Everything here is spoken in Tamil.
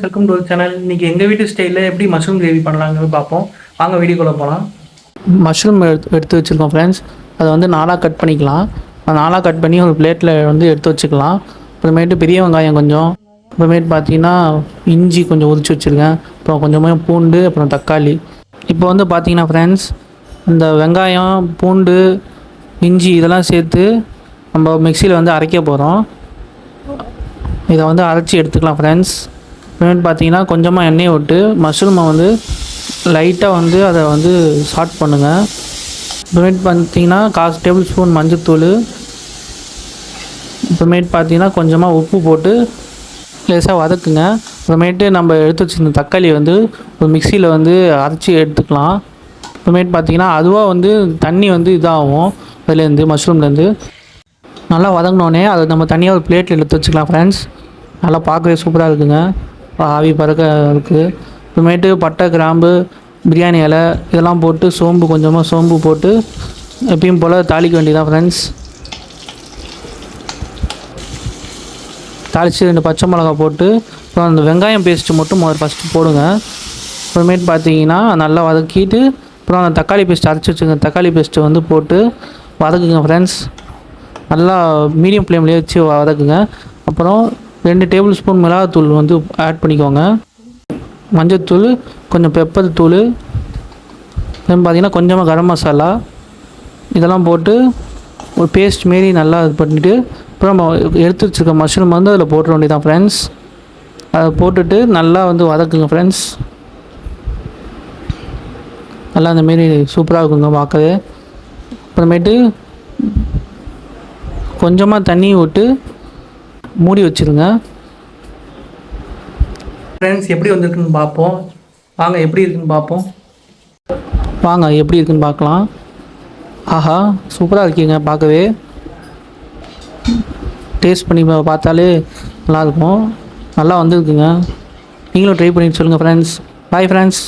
Welcome to channel. இன்னைக்கு எங்கள் வீட்டு ஸ்டைலில் எப்படி மஷ்ரூம் கிரேவி பண்ணலாங்கிறது பார்ப்போம். வாங்க வீடியோக்குள்ளே போகலாம். மஷ்ரூம் எடுத்து வச்சுருக்கோம் ஃப்ரெண்ட்ஸ். அதை வந்து நாலாக கட் பண்ணிக்கலாம். நாலாக கட் பண்ணி ஒரு பிளேட்டில் வந்து எடுத்து வச்சுக்கலாம். அப்புறமேட்டு பெரிய வெங்காயம் கொஞ்சம், அப்புறமேட்டு பார்த்தீங்கன்னா இஞ்சி கொஞ்சம் உரிச்சு வச்சுருக்கேன். அப்புறம் கொஞ்சமாக பூண்டு, அப்புறம் தக்காளி. இப்போ வந்து பார்த்தீங்கன்னா ஃப்ரெண்ட்ஸ், இந்த வெங்காயம், பூண்டு, இஞ்சி இதெல்லாம் சேர்த்து நம்ம மிக்சியில் வந்து அரைக்க போகிறோம். இதை வந்து அரைச்சி எடுத்துக்கலாம் ஃப்ரெண்ட்ஸ். அப்புறமேட்டு பார்த்தீங்கன்னா கொஞ்சமாக எண்ணெயை விட்டு மஷ்ரூமை வந்து லைட்டாக வந்து அதை வந்து சாட் பண்ணுங்கள். அப்புறமேட்டு பார்த்தீங்கன்னா 1/4 டேபிள் ஸ்பூன் மஞ்சள்தூள், அப்புறமேட்டு பார்த்தீங்கன்னா கொஞ்சமாக உப்பு போட்டு லேசாக வதக்குங்க. அப்புறமேட்டு நம்ம எடுத்து வச்சுருந்த தக்காளி வந்து ஒரு மிக்சியில் வந்து அரைச்சி எடுத்துக்கலாம். அப்புறமேட்டு பார்த்தீங்கன்னா அதுவாக வந்து தண்ணி வந்து இதாகும் அதுலேருந்து மஷ்ரூம்லேருந்து. நல்லா வதங்கினோடனே அதை நம்ம தனியாக ஒரு பிளேட்டில் எடுத்து வச்சுக்கலாம் ஃப்ரெண்ட்ஸ். நல்லா பார்க்கவே சூப்பராக இருக்குங்க, ஆவி பறக்க இருக்குது. அப்புறமேட்டு பட்டை, கிராம்பு, பிரியாணி இலை இதெல்லாம் போட்டு கொஞ்சமாக சோம்பு போட்டு எப்பயும் போல் தாளிக்க வேண்டியதான் ஃப்ரெண்ட்ஸ். தாளித்து 2 பச்சை மிளகா போட்டு அப்புறம் அந்த வெங்காயம் பேஸ்ட்டு மட்டும் ஃபஸ்ட்டு போடுங்க. அப்புறமேட்டு பார்த்தீங்கன்னா நல்லா வதக்கிட்டு அப்புறம் அந்த தக்காளி பேஸ்ட் அரைச்சி வச்சுங்க, தக்காளி பேஸ்ட்டு வந்து போட்டு வதக்குங்க ஃப்ரெண்ட்ஸ். நல்லா மீடியம் ஃப்ளேம்லேயே வச்சு வதக்குங்க. அப்புறம் 2 டேபிள் ஸ்பூன் மிளகாத்தூள் வந்து ஆட் பண்ணிக்கோங்க. மஞ்சள்தூள், கொஞ்சம் பெப்பர் தூள், அப்புறம் பார்த்திங்கன்னா கொஞ்சமாக கரம் மசாலா இதெல்லாம் போட்டு ஒரு பேஸ்ட் மாரி நல்லா இது பண்ணிவிட்டு அப்புறம் நம்ம எடுத்து வச்சுருக்க மஷ்ரூம் வந்து அதில் போட்டுற வேண்டியதான் ஃப்ரெண்ட்ஸ். அதை போட்டுட்டு நல்லா வந்து வதக்குங்க ஃப்ரெண்ட்ஸ். நல்லா அந்தமாரி சூப்பராக இருக்குங்க பார்க்கவே. அப்புறமேட்டு கொஞ்சமாக தண்ணி விட்டு மூடி வச்சுருங்க ஃப்ரெண்ட்ஸ். எப்படி வந்திருக்குன்னு பார்ப்போம். வாங்க எப்படி இருக்குன்னு பார்க்கலாம். ஆஹா, சூப்பராக இருக்கீங்க பார்க்கவே. டேஸ்ட் பண்ணி பார்த்தாலே நல்லாயிருக்கும். நல்லா வந்துருக்குங்க. நீங்களும் ட்ரை பண்ணி சொல்லுங்கள் ஃப்ரெண்ட்ஸ். Bye friends.